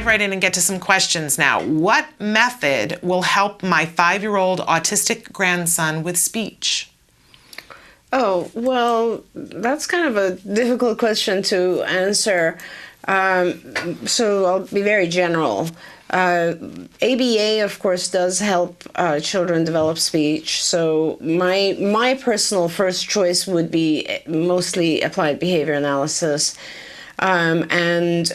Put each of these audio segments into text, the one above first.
right in and get to some questions now. What method will help my 5-year-old autistic grandson with speech? Oh, well, that's kind of a difficult question to answer. So I'll be very general. ABA, of course, does help children develop speech. So my personal first choice would be mostly applied behavior analysis. And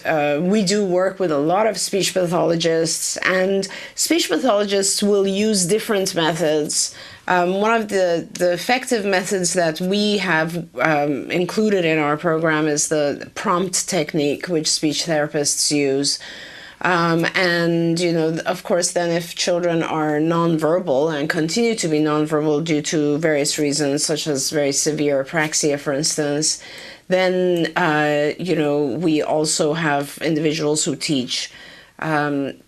we do work with a lot of speech pathologists, and speech pathologists will use different methods. One of the effective methods that we have included in our program is the prompt technique, which speech therapists use. And, of course, then if children are nonverbal and continue to be nonverbal due to various reasons, such as very severe apraxia, for instance, then, we also have individuals who teach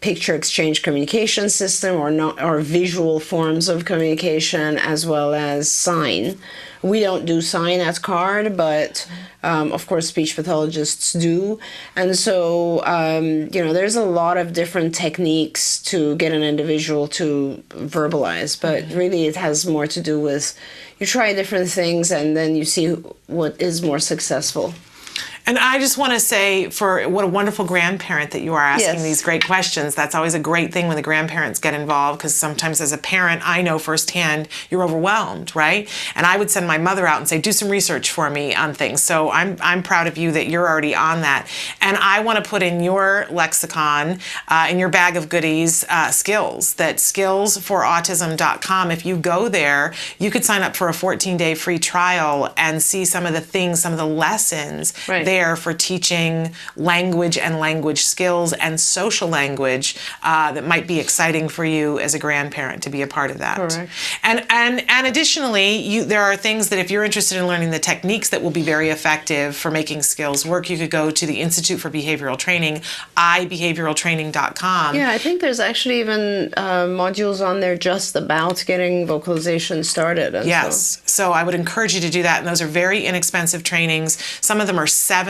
picture exchange communication system or visual forms of communication, as well as sign. We don't do sign at CARD, but of course speech pathologists do. And so, there's a lot of different techniques to get an individual to verbalize, but really it has more to do with you try different things and then you see what is more successful. And I just want to say, what a wonderful grandparent that you are asking these great questions. That's always a great thing when the grandparents get involved, because sometimes as a parent, I know firsthand you're overwhelmed, right? And I would send my mother out and say, do some research for me on things. So I'm proud of you that you're already on that. And I want to put in your lexicon, in your bag of goodies, skills. That skillsforautism.com, if you go there, you could sign up for a 14-day free trial and see some of the things, some of the lessons there for teaching language and language skills and social language that might be exciting for you as a grandparent to be a part of that. Correct. And additionally, there are things that if you're interested in learning the techniques that will be very effective for making skills work, you could go to the Institute for Behavioral Training, ibehavioraltraining.com. Yeah, I think there's actually even modules on there just about getting vocalization started. And yes. So I would encourage you to do that. And those are very inexpensive trainings. Some of them are $7.50.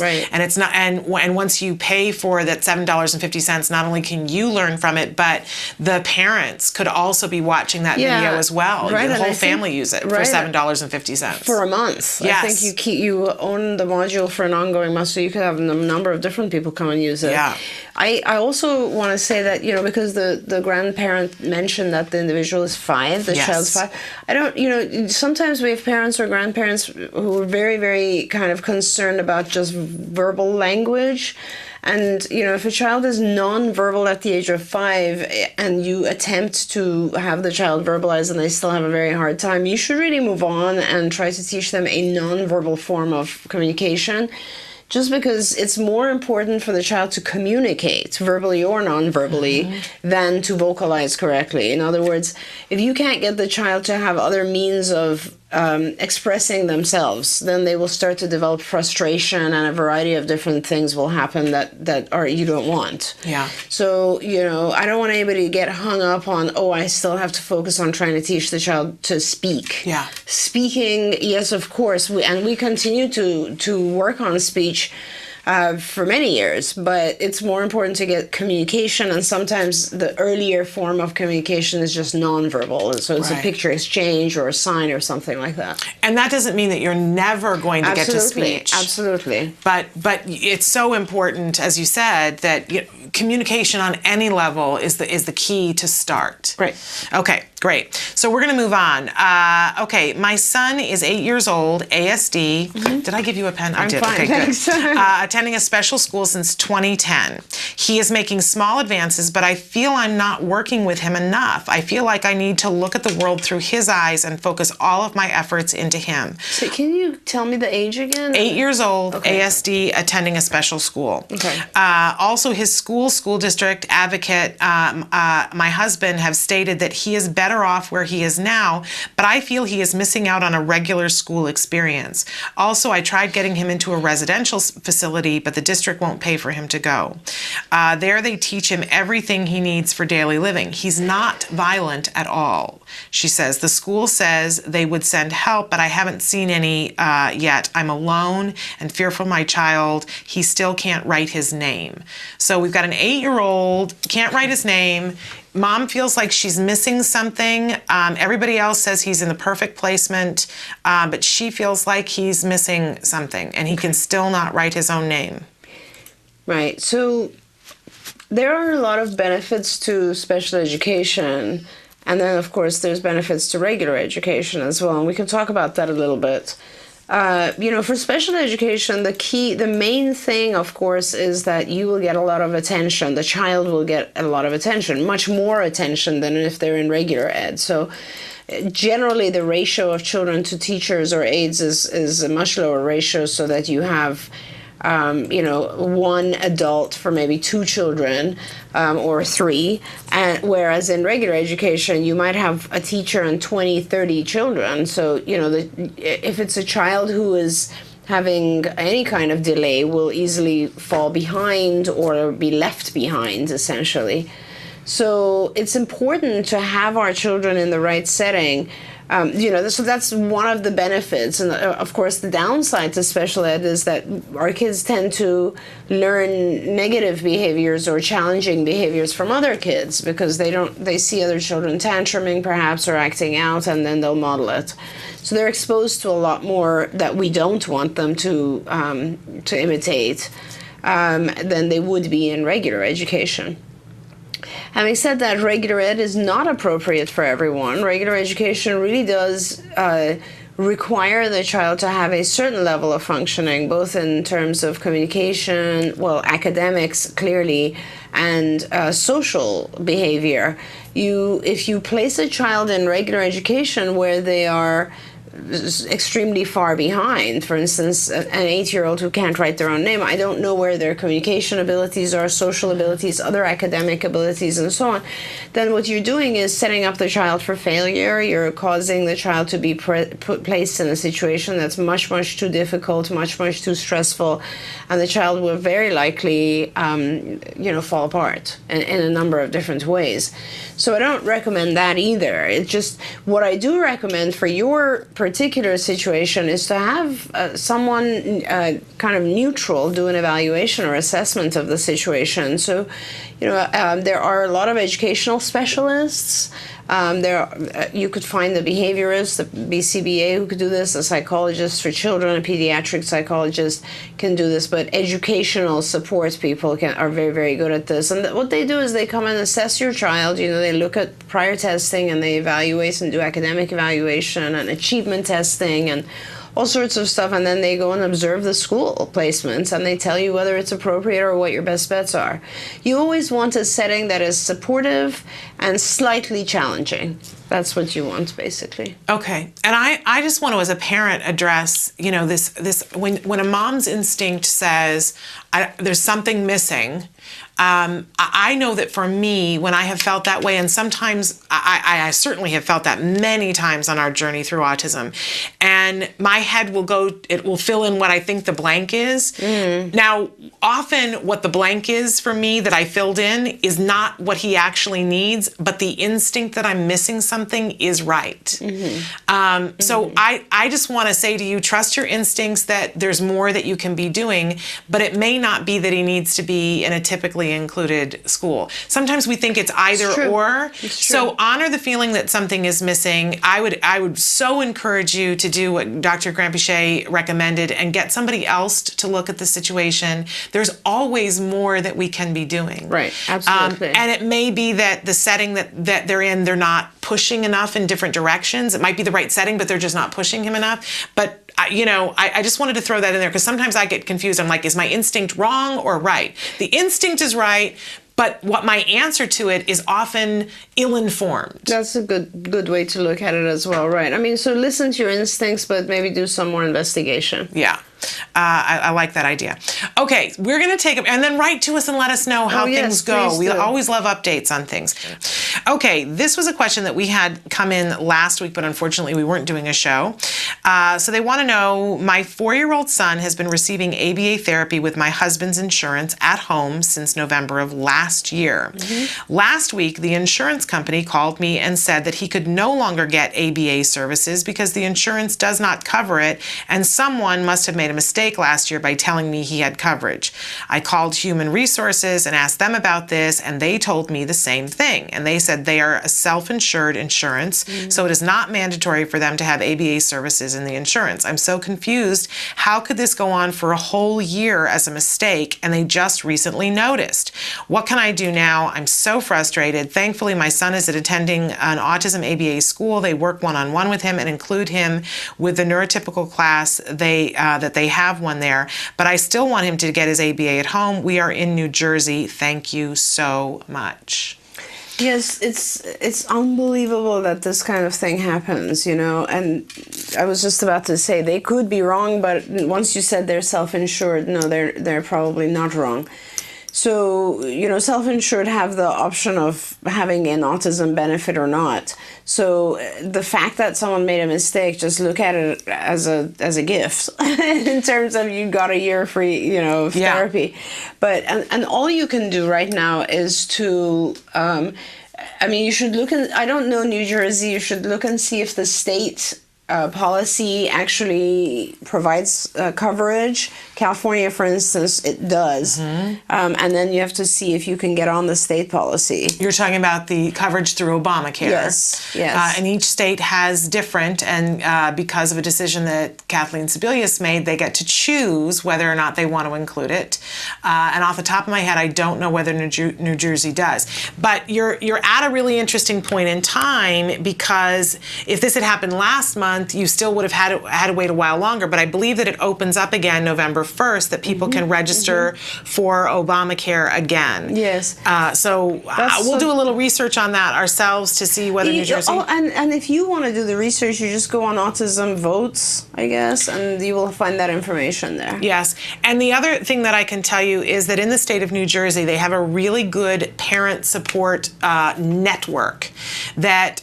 Right. And it's not, and once you pay for that $7.50, not only can you learn from it, but the parents could also be watching that video as well. Right. The whole family use it for $7.50. For a month. Yes. I think you own the module for an ongoing month, so you could have a number of different people come and use it. Yeah. I also want to say that, because the grandparent mentioned that the individual is 5, the child's 5. I don't, sometimes we have parents or grandparents who are very, very kind of concerned about just verbal language. And, if a child is nonverbal at the age of 5 and you attempt to have the child verbalize and they still have a very hard time, you should really move on and try to teach them a nonverbal form of communication. Just because it's more important for the child to communicate, verbally or non-verbally, than to vocalize correctly. In other words, if you can't get the child to have other means of expressing themselves, then they will start to develop frustration, and a variety of different things will happen that you don't want. Yeah. So, I don't want anybody to get hung up on, I still have to focus on trying to teach the child to speak. Yeah. Speaking, yes, of course, we continue to work on speech for many years, but it's more important to get communication, and sometimes the earlier form of communication is just nonverbal, so it's a picture exchange or a sign or something like that. And that doesn't mean that you're never going to get to speech. Absolutely. But it's so important, as you said, that communication on any level is the key to start. Right. Okay, great. So we're going to move on. Okay, my son is 8 years old, ASD. Did I give you a pen? I did. Fine, okay, thanks. Good. Attending a special school since 2010. He is making small advances, but I feel I'm not working with him enough. I feel like I need to look at the world through his eyes and focus all of my efforts into him. So can you tell me the age again? 8 years old, ASD, attending a special school. Okay. Also, his school district advocate, my husband, have stated that he is better off where he is now, but I feel he is missing out on a regular school experience. Also, I tried getting him into a residential facility facility, but the district won't pay for him to go. There they teach him everything he needs for daily living. He's not violent at all, she says. The school says they would send help, but I haven't seen any yet. I'm alone and fearful for my child. He still can't write his name. So we've got an 8-year-old, can't write his name. Mom feels like she's missing something. Everybody else says he's in the perfect placement, but she feels like he's missing something, and he can still not write his own name. Right. So there are a lot of benefits to special education, and then, of course, there's benefits to regular education as well, and we can talk about that a little bit. For special education, the main thing, of course, is that you will get a lot of attention. The child will get a lot of attention, much more attention than if they're in regular ed. So generally, the ratio of children to teachers or aides is a much lower ratio, so that you have one adult for maybe 2 children or 3, and whereas in regular education you might have a teacher and 20, 30 children. So if it's a child who is having any kind of delay, will easily fall behind or be left behind, essentially. So it's important to have our children in the right setting. So that's one of the benefits. And of course, the downside to special ed is that our kids tend to learn negative behaviors or challenging behaviors from other kids, because they see other children tantruming perhaps or acting out, and then they'll model it. So they're exposed to a lot more that we don't want them to imitate than they would be in regular education. Having said that, regular ed is not appropriate for everyone. Regular education really does require the child to have a certain level of functioning, both in terms of communication, academics clearly, and social behavior. If you place a child in regular education where they are extremely far behind, for instance, an 8-year-old who can't write their own name, I don't know where their communication abilities are, social abilities, other academic abilities, and so on, then what you're doing is setting up the child for failure. You're causing the child to be placed in a situation that's much, much too difficult, much, much too stressful, and the child will very likely, fall apart in a number of different ways. So I don't recommend that either. It's just what I do recommend for your particular situation is to have someone kind of neutral do an evaluation or assessment of the situation. So, there are a lot of educational specialists. You could find the behaviorist, the BCBA, who could do this, a psychologist for children, a pediatric psychologist can do this, but educational support people are very, very good at this. And what they do is they come and assess your child. They look at prior testing and they evaluate and do academic evaluation and achievement testing and all sorts of stuff, and then they go and observe the school placements, and they tell you whether it's appropriate or what your best bets are. You always want a setting that is supportive and slightly challenging. That's what you want, basically. Okay, and I just want to, as a parent, address, this when a mom's instinct says there's something missing. I know that for me, when I have felt that way, and sometimes I certainly have felt that many times on our journey through autism, and my head will fill in what I think the blank is. Now, often what the blank is for me that I filled in is not what he actually needs, but the instinct that I'm missing something is right. So I just want to say to you, trust your instincts that there's more that you can be doing, but it may not be that he needs to be in a typically included school. Sometimes we think it's either or. So honor the feeling that something is missing. I would so encourage you to do what Dr. Granpeesheh recommended and get somebody else to look at the situation. There's always more that we can be doing. Right, absolutely. And it may be that the setting that they're in, they're not pushing enough in different directions. It might be the right setting, but they're just not pushing him enough. But I just wanted to throw that in there because sometimes I get confused. I'm like, is my instinct wrong or right? The instinct is right, but what my answer to it is often ill-informed. That's a good way to look at it as well, right? I mean, so listen to your instincts, but maybe do some more investigation. Yeah. I like that idea. Okay, we're going to take and then write to us and let us know how things go. We always love updates on things. Okay, this was a question that we had come in last week, but unfortunately we weren't doing a show. So they want to know, my 4-year-old son has been receiving ABA therapy with my husband's insurance at home since November of last year. Last week, the insurance company called me and said that he could no longer get ABA services because the insurance does not cover it, and someone must have made a mistake last year by telling me he had coverage. I called Human Resources and asked them about this, and they told me the same thing. And they said they are a self-insured insurance, so it is not mandatory for them to have ABA services in the insurance. I'm so confused. How could this go on for a whole year as a mistake, and they just recently noticed? What can I do now? I'm so frustrated. Thankfully, my son is attending an autism ABA school. They work one-on-one with him and include him with the neurotypical class that they have one there. But I still want him to get his ABA at home. We are in New Jersey. Thank you so much. Yes, it's unbelievable that this kind of thing happens, you know, and I was just about to say they could be wrong, but once you said they're self-insured, no, they're probably not wrong. So, you know, self-insured have the option of having an autism benefit or not. So the fact that someone made a mistake, just look at it as a gift in terms of you got a year free, you know, of therapy. But, and all you can do right now is to, I mean, you should look I don't know New Jersey, you should look and see if the state policy actually provides coverage. California, for instance, it does. And then you have to see if you can get on the state policy. You're talking about the coverage through Obamacare. Yes, yes. And each state has different, and because of a decision that Kathleen Sebelius made, they get to choose whether or not they want to include it. And off the top of my head, I don't know whether New Jersey does. But you're at a really interesting point in time, because if this had happened last month, you still would have had to wait a while longer. But I believe that it opens up again November 1st, that people can register for Obamacare again. Yes. So we'll do a little research on that ourselves to see whether New Jersey... Oh, and if you want to do the research, you just go on Autism Votes, I guess, and you will find that information there. Yes. And the other thing that I can tell you is that in the state of New Jersey, they have a really good parent support network that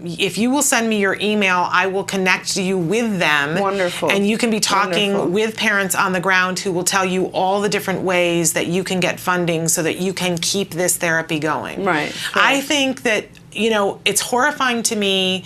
if you will send me your email, I will connect you with them. Wonderful. And you can be talking with parents on the ground who will tell you all the different ways that you can get funding so that you can keep this therapy going. Right. I think that, you know, it's horrifying to me.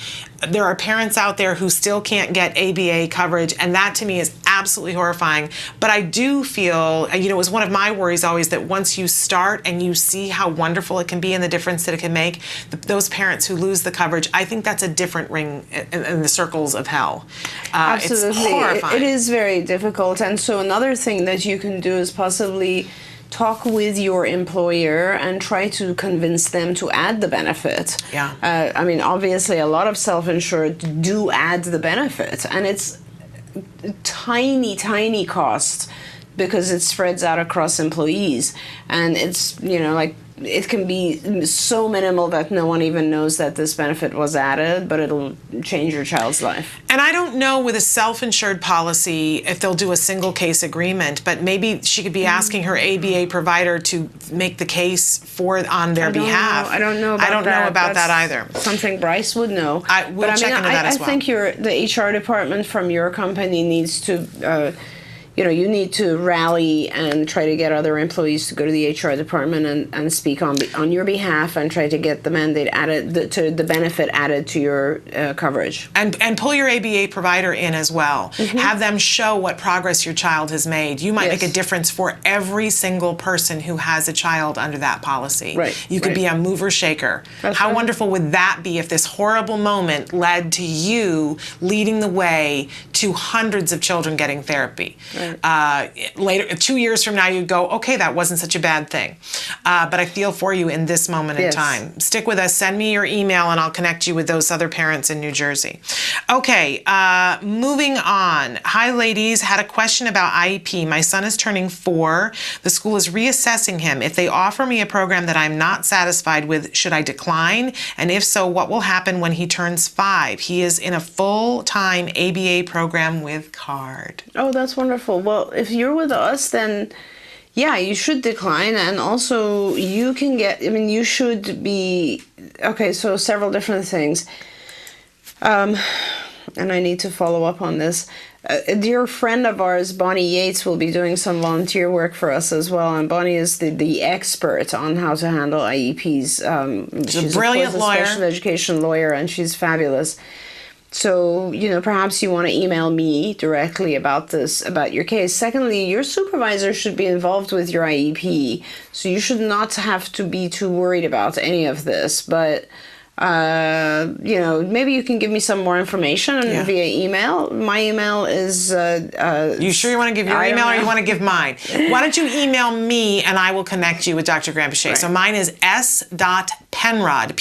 There are parents out there who still can't get ABA coverage, and that to me is absolutely horrifying. But I do feel, you know, it was one of my worries always that once you start and you see how wonderful it can be and the difference that it can make, those parents who lose the coverage, I think that's a different ring in the circles of hell. Absolutely. It's horrifying. It is very difficult. And so another thing that you can do is possibly talk with your employer and try to convince them to add the benefit. Yeah. I mean, obviously, a lot of self-insured do add the benefit, and it's tiny, tiny cost because it spreads out across employees, and it's, you know, like, it can be so minimal that no one even knows that this benefit was added, but it'll change your child's life. And I don't know with a self-insured policy if they'll do a single case agreement, but maybe she could be asking her ABA provider to make the case on their behalf. I don't know about that either. Something Bryce would know. We'll check into that as well. I think the HR department from your company needs to... you know, you need to rally and try to get other employees to go to the HR department and speak on your behalf and try to get the mandate added, to the benefit added to your coverage. And pull your ABA provider in as well. Have them show what progress your child has made. You might make a difference for every single person who has a child under that policy. Right. You could be a mover shaker. How wonderful would that be if this horrible moment led to you leading the way to hundreds of children getting therapy? Later, 2 years from now, you'd go, okay, that wasn't such a bad thing. But I feel for you in this moment in time. Stick with us. Send me your email, and I'll connect you with those other parents in New Jersey. Okay, moving on. Hi, ladies. Had a question about IEP. My son is turning 4. The school is reassessing him. If they offer me a program that I'm not satisfied with, should I decline? And if so, what will happen when he turns 5? He is in a full-time ABA program with CARD. Oh, that's wonderful. Well, if you're with us, then Yeah, you should decline, and also you can get, I mean, you should be, okay, so several different things. And I need to follow up on this. A dear friend of ours, Bonnie Yates, will be doing some volunteer work for us as well. And Bonnie is the expert on how to handle IEPs. She's a brilliant lawyer, special education lawyer, and she's fabulous. So, perhaps you want to email me directly about this, about your case. Secondly, your supervisor should be involved with your IEP. So you should not have to be too worried about any of this. But, maybe you can give me some more information via email. My email is... you sure you want to give your email or you want to give mine? Why don't you email me and I will connect you with Dr. Granpeesheh. Right. So mine is s.penrod, Penrod,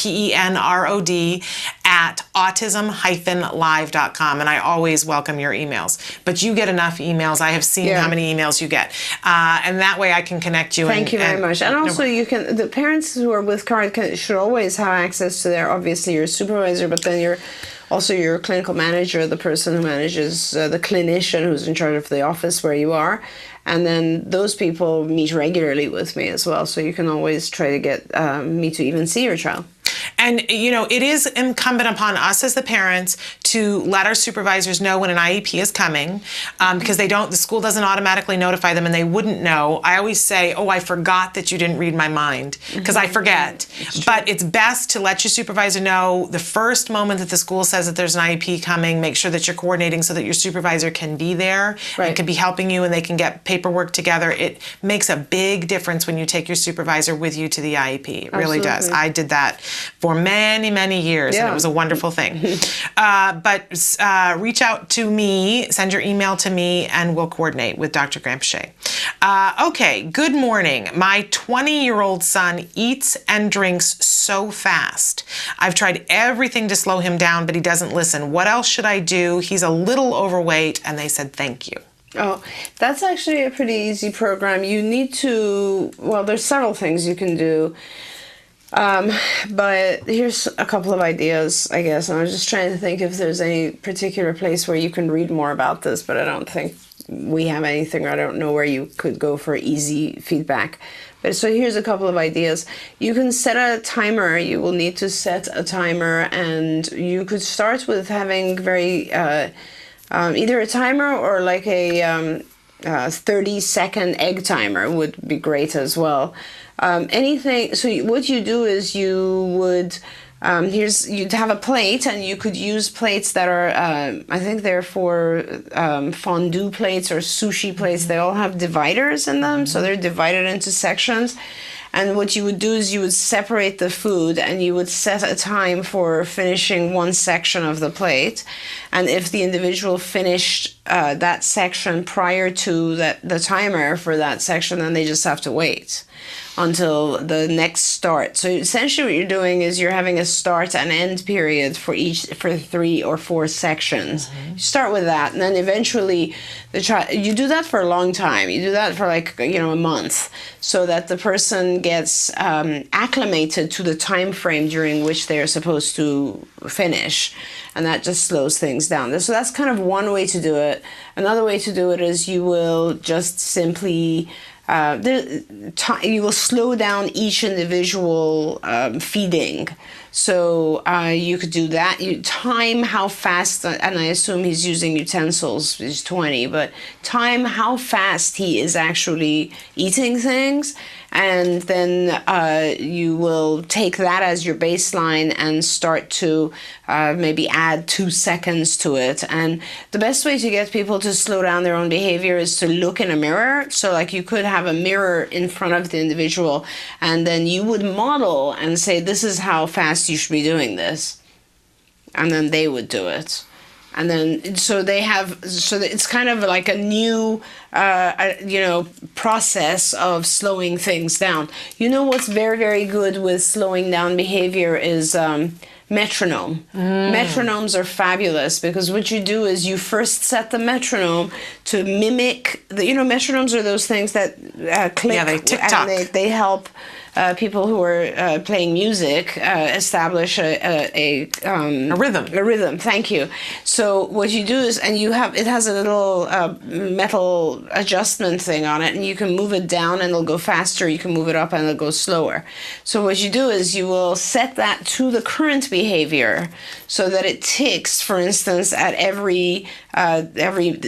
at autism-live.com. And I always welcome your emails. But you get enough emails. I have seen how many emails you get. And that way I can connect you. Thank you very much. And also the parents who are with CARD should always have access to obviously your supervisor, but then your clinical manager, the person who manages, the clinician who's in charge of the office where you are. And then those people meet regularly with me as well. So you can always try to get me to even see your child. And, it is incumbent upon us as the parents to let our supervisors know when an IEP is coming, because the school doesn't automatically notify them and they wouldn't know. I always say, I forgot that you didn't read my mind, because I forget. But it's best to let your supervisor know the first moment that the school says that there's an IEP coming. Make sure that you're coordinating so that your supervisor can be there and can be helping you, and they can get paperwork together. It makes a big difference when you take your supervisor with you to the IEP. It really does. I did that for many, many years, and it was a wonderful thing. But reach out to me, send your email to me, and we'll coordinate with Dr. Granpeesheh. Okay, good morning. My 20-year-old son eats and drinks so fast. I've tried everything to slow him down, but he doesn't listen. What else should I do? He's a little overweight, and they said thank you. Oh, that's actually a pretty easy program. You need to, there's several things you can do. But here's a couple of ideas, I guess. And I was just trying to think if there's any particular place where you can read more about this, but I don't think we have anything, or I don't know where you could go for easy feedback. But so here's a couple of ideas. You can set a timer. You will need to set a timer, and you could start with having either a timer or like a 30-second egg timer would be great as well. Anything. So what you do is you would you'd have a plate, and you could use plates that are I think they're for fondue plates or sushi plates. They all have dividers in them, so they're divided into sections. And what you would do is you would separate the food, and you would set a time for finishing one section of the plate. And if the individual finished that section prior to the timer for that section, then they just have to wait until the next start. So essentially what you're doing is you're having a start and end period for 3 or 4 sections. You start with that, and then eventually you do that for a long time. You do that for a month, so that the person gets acclimated to the time frame during which they are supposed to finish, and that just slows things down. So that's kind of one way to do it. Another way to do it is you will just simply you will slow down each individual feeding. So you could do that. You time how fast, and I assume he's using utensils, he's 20, but time how fast he is actually eating things. And then you will take that as your baseline and start to maybe add 2 seconds to it. And the best way to get people to slow down their own behavior is to look in a mirror. So you could have a mirror in front of the individual, and then you would model and say, this is how fast you should be doing this. And then they would do it. And then, so it's kind of like a new, process of slowing things down. What's very, very good with slowing down behavior is metronome. Metronomes are fabulous, because what you do is you first set the metronome to mimic, metronomes are those things that click. Yeah, they tick-tock. And they help people who are playing music establish a rhythm. A rhythm. Thank you. So what you do is, and it has a little metal adjustment thing on it, and you can move it down and it'll go faster. You can move it up and it'll go slower. So what you do is you will set that to the current behavior so that it ticks, for instance, at every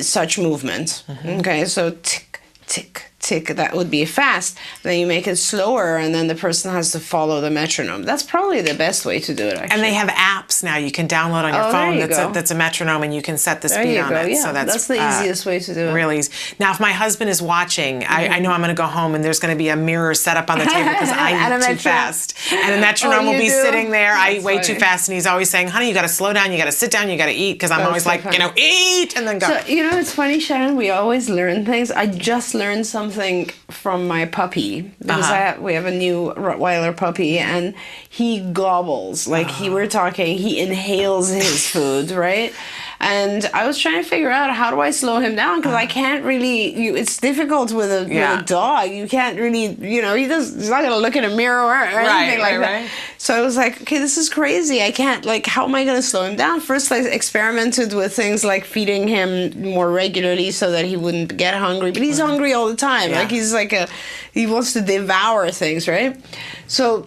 such movement. Okay, so tick, tick, tick, that would be fast. Then you make it slower, and then the person has to follow the metronome. That's probably the best way to do it, actually. And they have apps now you can download on your phone that's a metronome, and you can set the speed on it. Yeah, so that's the easiest way to do it. Really easy. Now, if my husband is watching, I know I'm going to go home, and there's going to be a mirror set up on the table because I eat too fast. And the metronome will be sitting there. I eat way too fast, and he's always saying, honey, you got to slow down, you got to sit down, you got to eat, because I'm always like, eat, and then go. So, it's funny, Shannon, we always learn things. I just learned something from my puppy, because we have a new Rottweiler puppy, and he gobbles. Like, he inhales his food, right? And I was trying to figure out, how do I slow him down? Because I can't really, it's difficult with a dog. You can't really, he's not going to look in a mirror or anything like that. So I was like, okay, this is crazy. I can't, how am I going to slow him down? First, I experimented with things like feeding him more regularly so that he wouldn't get hungry. But he's hungry all the time. Yeah. He wants to devour things, right? So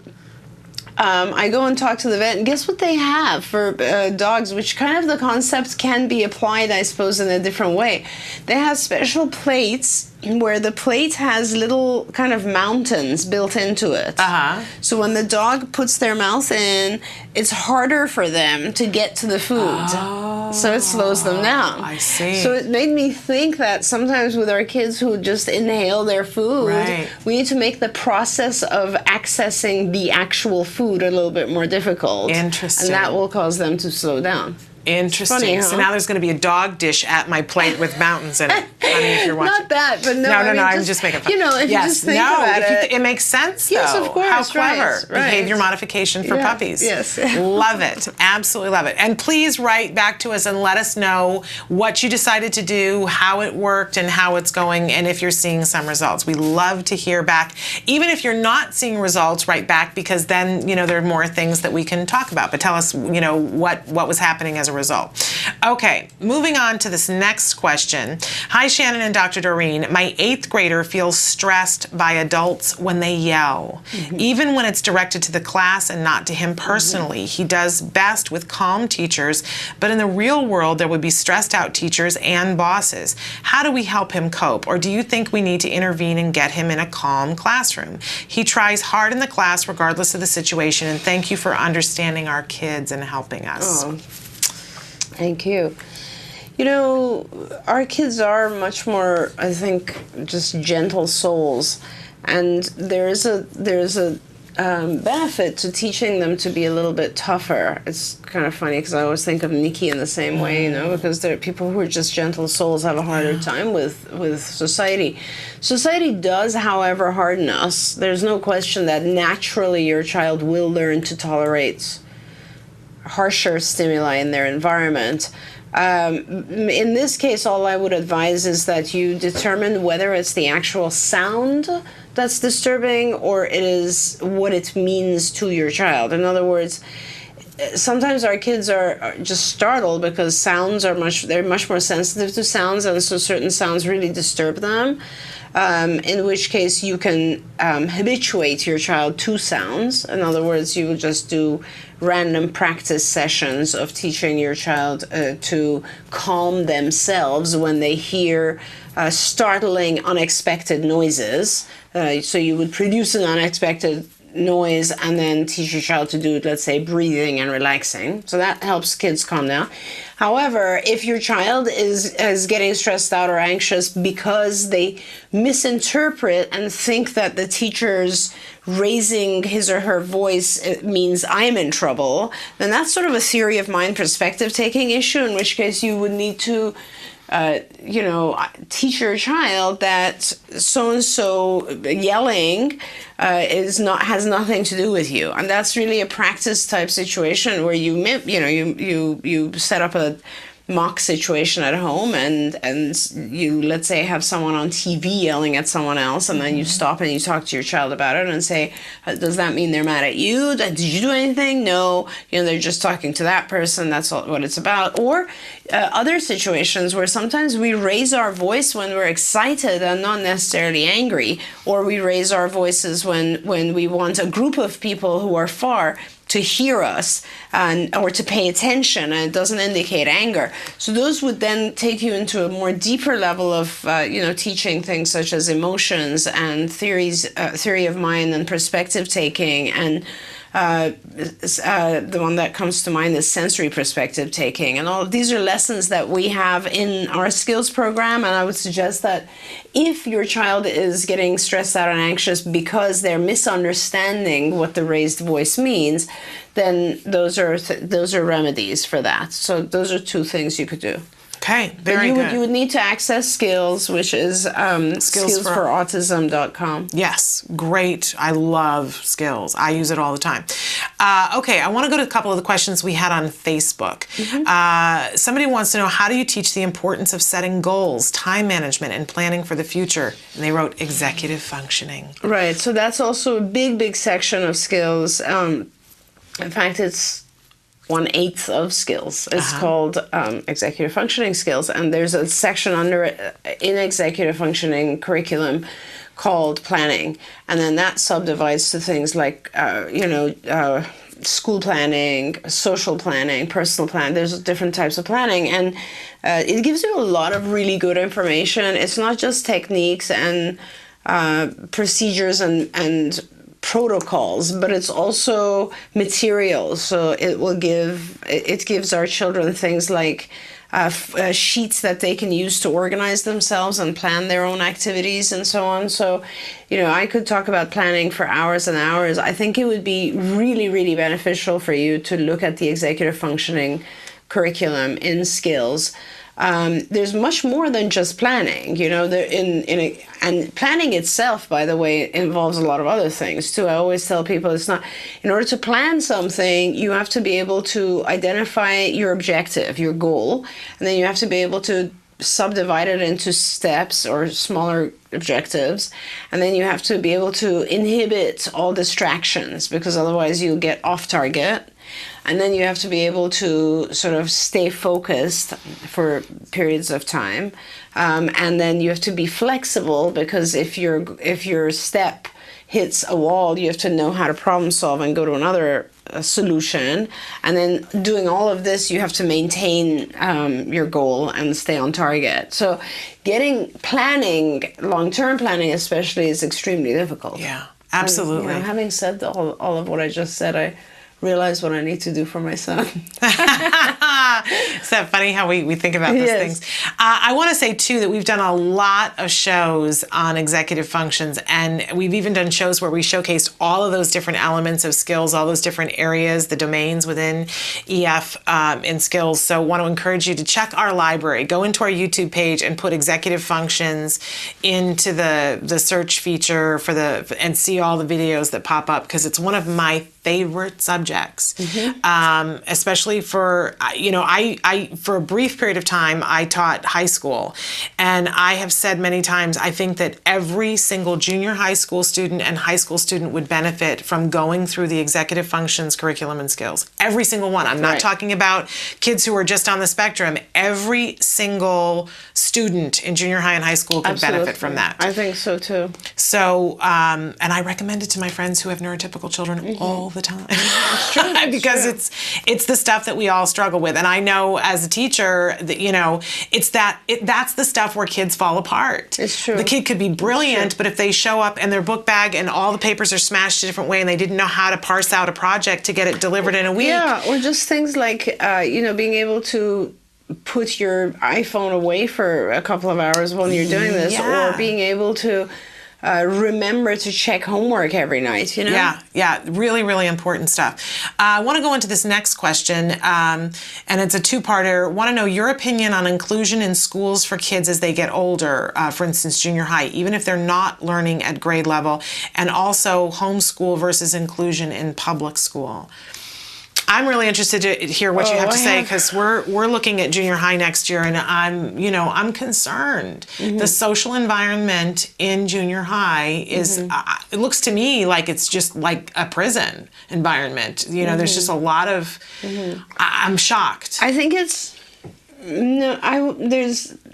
I go and talk to the vet, and guess what they have for dogs, which kind of the concept can be applied, I suppose, in a different way. They have special plates where the plate has little kind of mountains built into it. So when the dog puts their mouth in, it's harder for them to get to the food. So it slows them down. I see. So it made me think that sometimes with our kids who just inhale their food, we need to make the process of accessing the actual food a little bit more difficult. Interesting. And that will cause them to slow down. Interesting. Funny, huh? So now there's going to be a dog dish at my plate with mountains in it. Honey, if you're watching. Not that, but no. I'm just making fun. If you just think about it. It makes sense, though. Yes, of course. How clever. Right. Behavior modification for puppies. Yes. Love it. Absolutely love it. And please write back to us and let us know what you decided to do, how it worked, and how it's going, and if you're seeing some results. We love to hear back. Even if you're not seeing results, write back, because then, there are more things that we can talk about. But tell us, what was happening as a result. Okay, moving on to this next question. Hi, Shannon and Dr. Doreen. My 8th grader feels stressed by adults when they yell. Even when it's directed to the class and not to him personally. He does best with calm teachers, but in the real world, there would be stressed out teachers and bosses. How do we help him cope? Or do you think we need to intervene and get him in a calm classroom? He tries hard in the class regardless of the situation, and thank you for understanding our kids and helping us. Thank you. Our kids are much more, I think, just gentle souls, and there's a benefit to teaching them to be a little bit tougher. It's kind of funny because I always think of Nikki in the same way, because there are people who are just gentle souls have a harder time with society. Society does, however, harden us. There's no question that naturally your child will learn to tolerate harsher stimuli in their environment. In this case, all I would advise is that you determine whether it's the actual sound that's disturbing or it is what it means to your child. In other words, sometimes our kids are just startled because they're much more sensitive to sounds, and so certain sounds really disturb them. In which case you can habituate your child to sounds. In other words, you would just do random practice sessions of teaching your child to calm themselves when they hear startling, unexpected noises. So you would produce an unexpected noise and then teach your child to do, let's say, breathing and relaxing. So that helps kids calm down. However, if your child is getting stressed out or anxious because they misinterpret and think that the teacher's raising his or her voice means I'm in trouble, then that's sort of a theory of mind perspective taking issue, in which case you would need to teach your child that so-and-so yelling has nothing to do with you. And that's really a practice type situation where you set up mock situation at home, and you, let's say, have someone on TV yelling at someone else, and then you stop and you talk to your child about it and say, does that mean they're mad at you? Did you do anything? No, they're just talking to that person. That's what it's about. Or other situations where sometimes we raise our voice when we're excited and not necessarily angry, or we raise our voices when we want a group of people who are far to hear us or to pay attention, and it doesn't indicate anger. So those would then take you into a more deeper level of teaching things such as emotions and theory of mind and perspective taking, and the one that comes to mind is sensory perspective taking. And all of these are lessons that we have in our skills program. And I would suggest that if your child is getting stressed out and anxious because they're misunderstanding what the raised voice means, then those are remedies for that. So those are two things you could do. Okay, very good. You would need to access Skills, which is skillsforautism.com. Yes, great. I love Skills. I use it all the time. Okay, I want to go to a couple of the questions we had on Facebook. Somebody wants to know, how do you teach the importance of setting goals, time management, and planning for the future? And they wrote executive functioning. Right, so that's also a big section of Skills. In fact, it's 1/8 of Skills. It's called Executive Functioning Skills, and there's a section under it in Executive Functioning curriculum called Planning, and then that subdivides to things like school planning, social planning, personal planning. There's different types of planning, and it gives you a lot of really good information. It's not just techniques and procedures and protocols, but it's also materials. So it gives our children things like sheets that they can use to organize themselves and plan their own activities and so on. So, I could talk about planning for hours and hours. I think it would be really beneficial for you to look at the executive functioning curriculum in Skills. There's much more than just planning, and planning itself, by the way, involves a lot of other things too. I always tell people in order to plan something, you have to be able to identify your objective, your goal, and then you have to be able to subdivide it into steps or smaller objectives, and then you have to be able to inhibit all distractions, because otherwise you'll get off target. And then you have to be able to sort of stay focused for periods of time. And then you have to be flexible, because if your step hits a wall, you have to know how to problem solve and go to another solution. And then doing all of this, you have to maintain your goal and stay on target. So getting planning, long-term planning especially, is extremely difficult. Yeah, absolutely. And, having said all of what I just said, I realize what I need to do for my son. Is that funny how we think about those things? I want to say, too, that we've done a lot of shows on executive functions, and we've even done shows where we showcased all of those different elements of skills, all those different areas, the domains within EF in skills. So I want to encourage you to check our library, go into our YouTube page and put executive functions into the search feature and see all the videos that pop up, because it's one of my favorite subjects, especially for, I for a brief period of time, I taught high school. And I have said many times, I think that every single junior high school student and high school student would benefit from going through the executive functions curriculum and skills. Every single one. I'm not talking about kids who are just on the spectrum. Every single student in junior high and high school could benefit from that. I think so too. So, and I recommend it to my friends who have neurotypical children all the time. It's true, because it's the stuff that we all struggle with. And I know as a teacher that, that's the stuff where kids fall apart. It's true. The kid could be brilliant, but if they show up and their book bag and all the papers are smashed a different way and they didn't know how to parse out a project to get it delivered in a week. Yeah, or just things like, being able to put your iPhone away for a couple of hours while you're doing this, or being able to remember to check homework every night, Yeah, really, really important stuff. I want to go into this next question, and it's a two-parter. Want to know your opinion on inclusion in schools for kids as they get older, for instance, junior high, even if they're not learning at grade level, and also homeschool versus inclusion in public school. I'm really interested to hear what you have to say, because we're looking at junior high next year, and I'm concerned. The social environment in junior high is it looks to me like it's just like a prison environment. There's just a lot of I'm shocked. I think it's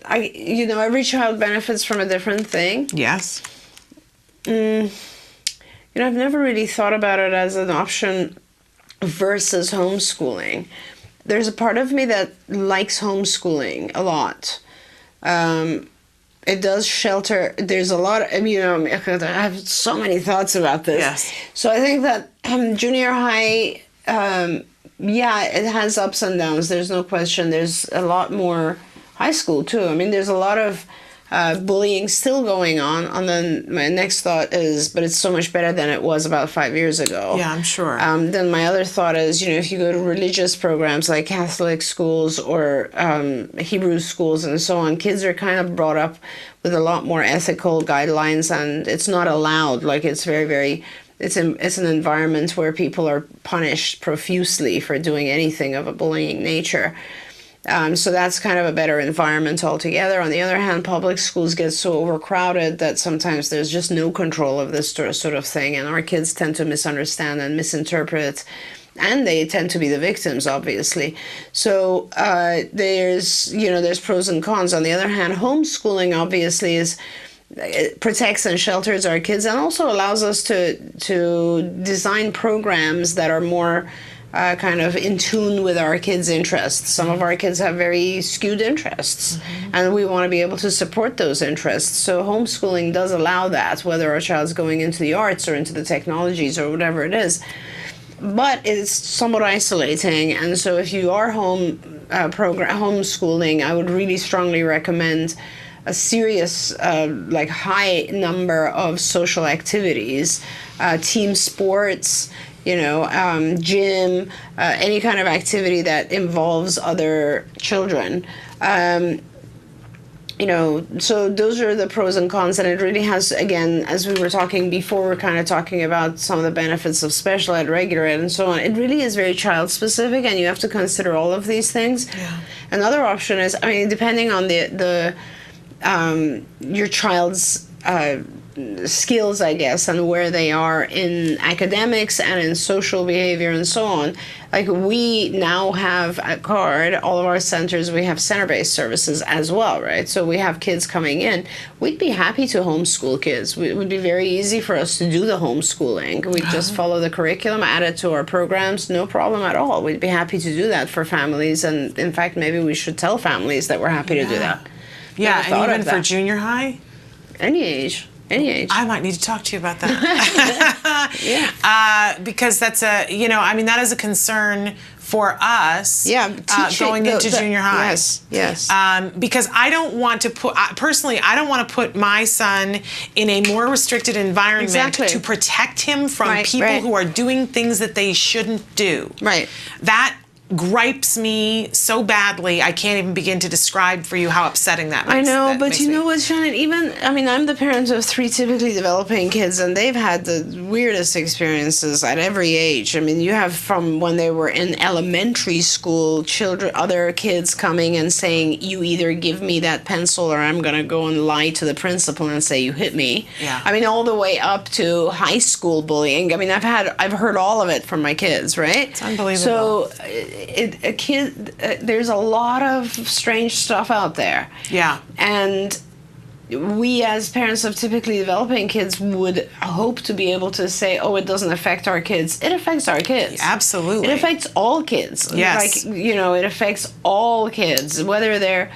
every child benefits from a different thing. Yes. I've never really thought about it as an option versus homeschooling. There's a part of me that likes homeschooling a lot. It does shelter. There's a lot of, I have so many thoughts about this. Yes. So I think that junior high, it has ups and downs. There's no question. There's a lot more high school too. I mean, there's a lot of bullying still going on. And then my next thought is, but it's so much better than it was about 5 years ago. Yeah, I'm sure. Then my other thought is, if you go to religious programs like Catholic schools or Hebrew schools and so on, kids are kind of brought up with a lot more ethical guidelines, and it's not allowed. Like, it's very, very... It's an environment where people are punished profusely for doing anything of a bullying nature. So that's kind of a better environment altogether. On the other hand, public schools get so overcrowded that sometimes there's just no control of this sort of thing, and our kids tend to misunderstand and misinterpret, and they tend to be the victims, obviously. So there's pros and cons. On the other hand, homeschooling obviously it protects and shelters our kids, and also allows us to design programs that are more kind of in tune with our kids' interests. Some of our kids have very skewed interests, and we want to be able to support those interests. So homeschooling does allow that, whether our child's going into the arts or into the technologies or whatever it is. But it's somewhat isolating, and so if you are homeschooling, I would really strongly recommend a serious, high number of social activities, team sports, gym, any kind of activity that involves other children. So those are the pros and cons, and it really has, again, as we were talking before, we're kind of talking about some of the benefits of special ed, regular ed, and so on. It really is very child specific, and you have to consider all of these things. Yeah. Another option is, depending on your child's skills, I guess, and where they are in academics and in social behavior and so on. Like, we now have at CARD, all of our centers, we have center-based services as well, right? So we have kids coming in. We'd be happy to homeschool kids. It would be very easy for us to do the homeschooling. We'd just follow the curriculum, add it to our programs, no problem at all. We'd be happy to do that for families, and in fact, maybe we should tell families that we're happy to do that. Yeah, and even for junior high? Any age. I might need to talk to you about that. Yeah. Because that's that is a concern for us. Yeah, going into junior high. Yes. Because I don't want to put my son in a more restricted environment to protect him from people who are doing things that they shouldn't do. Right. That gripes me so badly, I can't even begin to describe for you how upsetting that makes. I know, but you know what, Shannon? I'm the parent of 3 typically developing kids, and they've had the weirdest experiences at every age. You have from when they were in elementary school, other kids coming and saying, you either give me that pencil or I'm going to go and lie to the principal and say you hit me. Yeah. All the way up to high school bullying. I've heard all of it from my kids, right? It's unbelievable. So there's a lot of strange stuff out there. Yeah. And we as parents of typically developing kids would hope to be able to say, oh, it doesn't affect our kids. It affects our kids. Absolutely. It affects all kids. Yes. It affects all kids, whether they're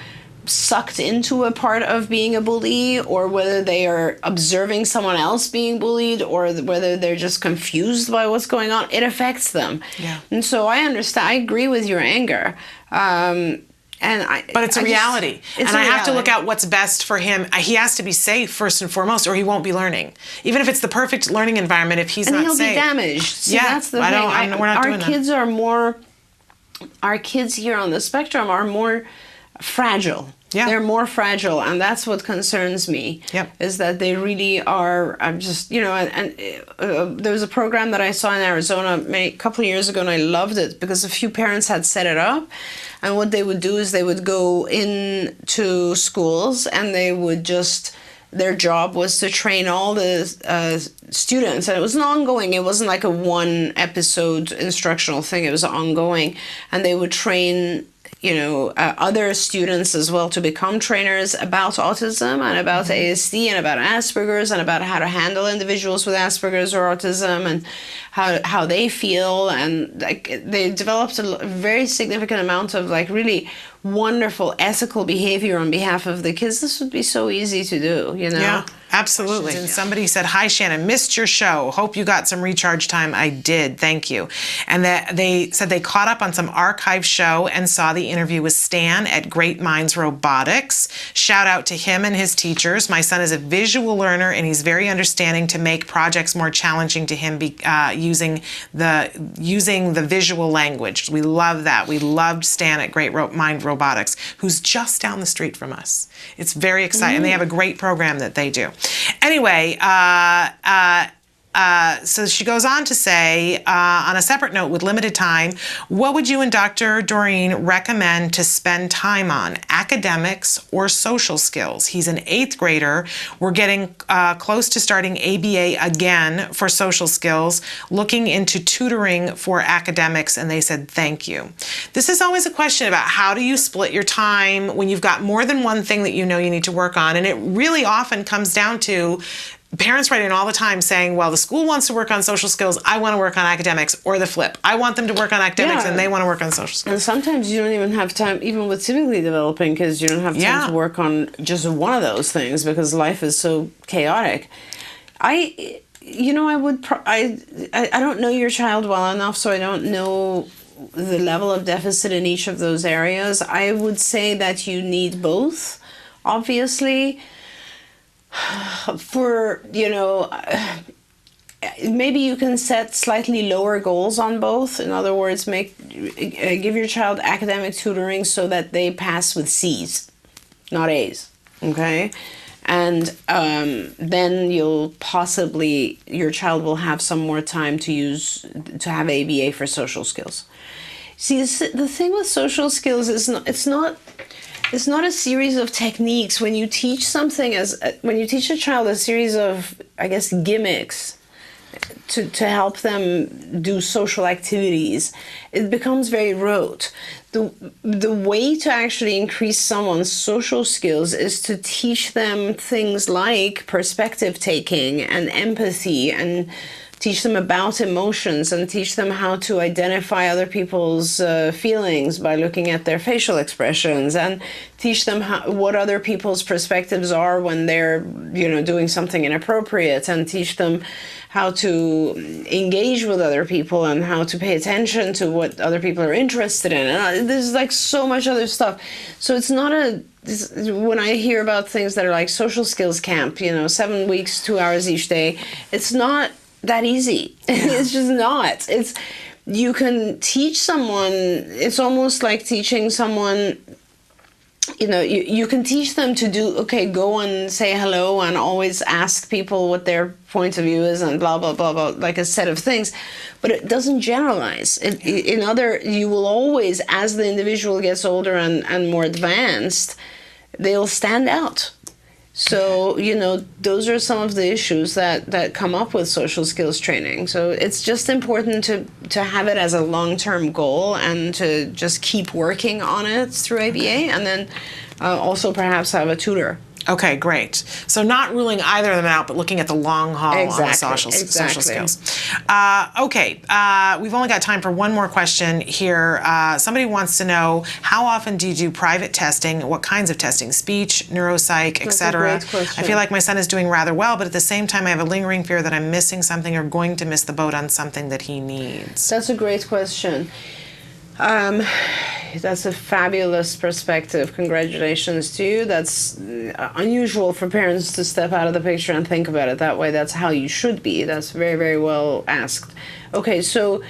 sucked into a part of being a bully, or whether they are observing someone else being bullied, or whether they're just confused by what's going on. It affects them. Yeah. And so I understand. I agree with your anger. But it's a reality. I have to look out what's best for him. He has to be safe first and foremost, or he won't be learning. Even if it's the perfect learning environment, if he's not safe, he'll be damaged. So that's the thing. We're not doing that. Our kids here on the spectrum are more fragile. Yeah. They're more fragile, and that's what concerns me. Yep. Is that they really are. I'm just, there was a program that I saw in Arizona a couple of years ago, and I loved it because a few parents had set it up, and what they would do is they would go into schools and they would just. Their job was to train all the students, and it was an ongoing. It wasn't like a one episode instructional thing. It was ongoing, and they would train other students as well to become trainers about autism and about ASD and about Asperger's and about how to handle individuals with Asperger's or autism and how they feel. And like they developed a very significant amount of like really wonderful ethical behavior on behalf of the kids. This would be so easy to do, Yeah, absolutely. And somebody said, "Hi, Shannon, missed your show. Hope you got some recharge time." I did, thank you. And that they said they caught up on some archive show and saw the interview with Stan at Great Minds Robotics. Shout out to him and his teachers. My son is a visual learner and he's very understanding to make projects more challenging to him using the visual language. We love that. We loved Stan at Great Mind Robotics, who's just down the street from us. It's very exciting. And they have a great program that they do. Anyway, so she goes on to say, on a separate note, with limited time, what would you and Dr. Doreen recommend to spend time on, academics or social skills? He's an 8th grader. We're getting close to starting ABA again for social skills, looking into tutoring for academics, and they said, thank you. This is always a question about how do you split your time when you've got more than one thing that you know you need to work on, and it really often comes down to parents write in all the time saying, well, the school wants to work on social skills, I want to work on academics, or the flip. I want them to work on academics and they want to work on social skills. And sometimes you don't even have time, even with typically developing kids, you don't have time to work on just one of those things because life is so chaotic. I don't know your child well enough, so I don't know the level of deficit in each of those areas. I would say that you need both, obviously. For, maybe you can set slightly lower goals on both. In other words, give your child academic tutoring so that they pass with C's, not A's, okay? And then your child will have some more time to have ABA for social skills. See, the thing with social skills is it's not a series of techniques. When you teach when you teach a child a series of, I guess, gimmicks to help them do social activities, it becomes very rote. The way to actually increase someone's social skills is to teach them things like perspective taking and empathy, and teach them about emotions, and teach them how to identify other people's feelings by looking at their facial expressions, and teach them what other people's perspectives are when they're doing something inappropriate, and teach them how to engage with other people and how to pay attention to what other people are interested in. And there's like so much other stuff. So it's not when I hear about things that are like social skills camp, 7 weeks, 2 hours each day, it's not that easy. It's just not. You can teach someone, it's almost like teaching someone, you can teach them to go and say hello and always ask people what their point of view is and blah, blah, blah, blah, like a set of things. But it doesn't generalize. You will always, as the individual gets older and more advanced, they'll stand out. So, those are some of the issues that come up with social skills training. So it's just important to have it as a long-term goal and to just keep working on it through ABA, and then also perhaps have a tutor. Okay, great. So not ruling either of them out, but looking at the long haul on the social skills. We've only got time for one more question here. Somebody wants to know, how often do you do private testing? What kinds of testing? Speech, neuropsych, etc. I feel like my son is doing rather well, but at the same time I have a lingering fear that I'm missing something or going to miss the boat on something that he needs. That's a great question. That's a fabulous perspective. Congratulations to you. That's unusual for parents to step out of the picture and think about it that way. That's how you should be. That's very, very well asked. Okay, so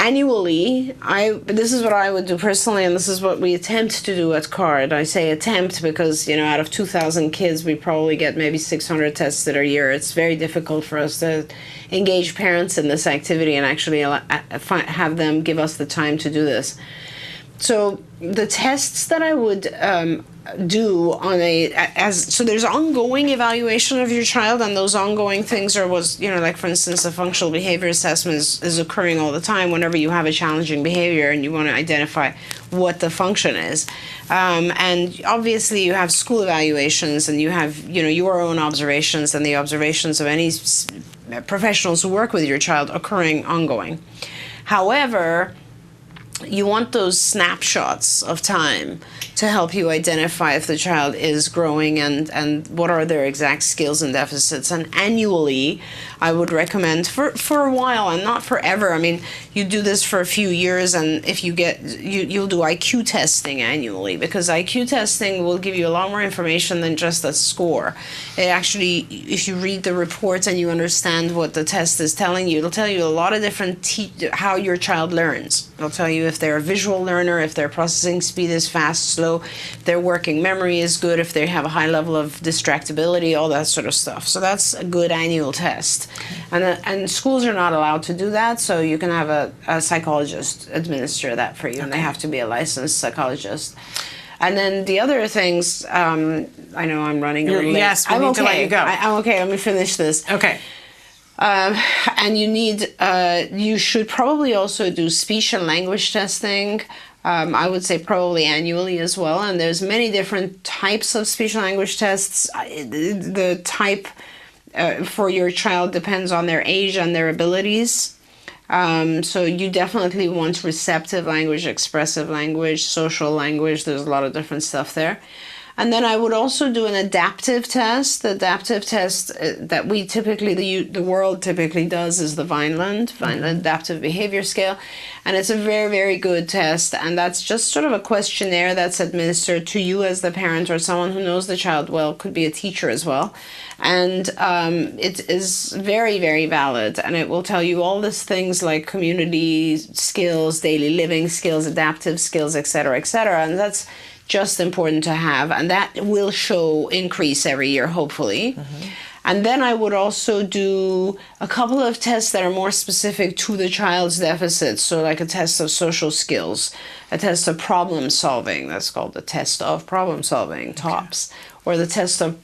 Annually, this is what I would do personally, and this is what we attempt to do at CARD. I say attempt because, out of 2,000 kids, we probably get maybe 600 tested a year. It's very difficult for us to engage parents in this activity and actually have them give us the time to do this. So the tests that I would do so there's ongoing evaluation of your child, and those ongoing things are like, for instance, a functional behavior assessment is occurring all the time whenever you have a challenging behavior and you want to identify what the function is. And obviously you have school evaluations, and you have your own observations and the observations of any professionals who work with your child occurring ongoing. However, you want those snapshots of time to help you identify if the child is growing and what are their exact skills and deficits. And annually, I would recommend for a while and not forever. I mean, you do this for a few years, and if you you'll do IQ testing annually, because IQ testing will give you a lot more information than just a score. It actually, if you read the reports and you understand what the test is telling you, it'll tell you a lot of different how your child learns. It'll tell you if they're a visual learner, if their processing speed is fast, slow, if their working memory is good, if they have a high level of distractibility, all that sort of stuff. So that's a good annual test. And schools are not allowed to do that, so you can have a psychologist administer that for you, and they have to be a licensed psychologist. And then the other things, I know I'm running a little late. Yes, we need to let you go. I'm okay, let me finish this. Okay. And you should probably also do speech and language testing. I would say probably annually as well. And there's many different types of speech and language tests. The type for your child depends on their age and their abilities. So you definitely want receptive language, expressive language, social language. There's a lot of different stuff there. And then I would also do an adaptive test. The adaptive test that we typically, the world typically does, is the Vineland Adaptive Behavior Scale. And it's a very, very good test. And that's just sort of a questionnaire that's administered to you as the parent or someone who knows the child well, could be a teacher as well. And it is very, very valid. And it will tell you all these things like community skills, daily living skills, adaptive skills, et cetera, et cetera. And that's just important to have, and that will show increase every year, hopefully. Mm-hmm. And then I would also do a couple of tests that are more specific to the child's deficits. So like a test of social skills, a test of problem solving, that's called the test of problem solving, TOPS, or the test of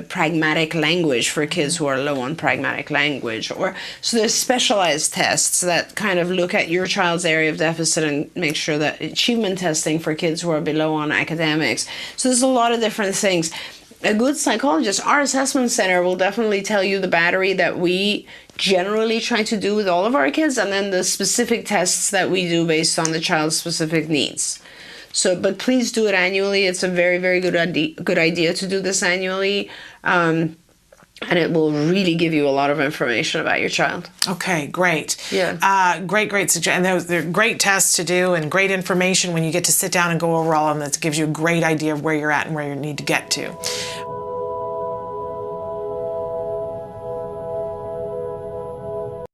pragmatic language for kids who are low on pragmatic language. So there's specialized tests that kind of look at your child's area of deficit and make sure that achievement testing for kids who are below on academics. So there's a lot of different things. A good psychologist, our assessment center will definitely tell you the battery that we generally try to do with all of our kids, and then the specific tests that we do based on the child's specific needs. So, but please do it annually. It's a very, very good idea to do this annually. And it will really give you a lot of information about your child. Okay, great. Yeah. Great suggestion. And they're great tests to do and great information when you get to sit down and go over all of them. That gives you a great idea of where you're at and where you need to get to.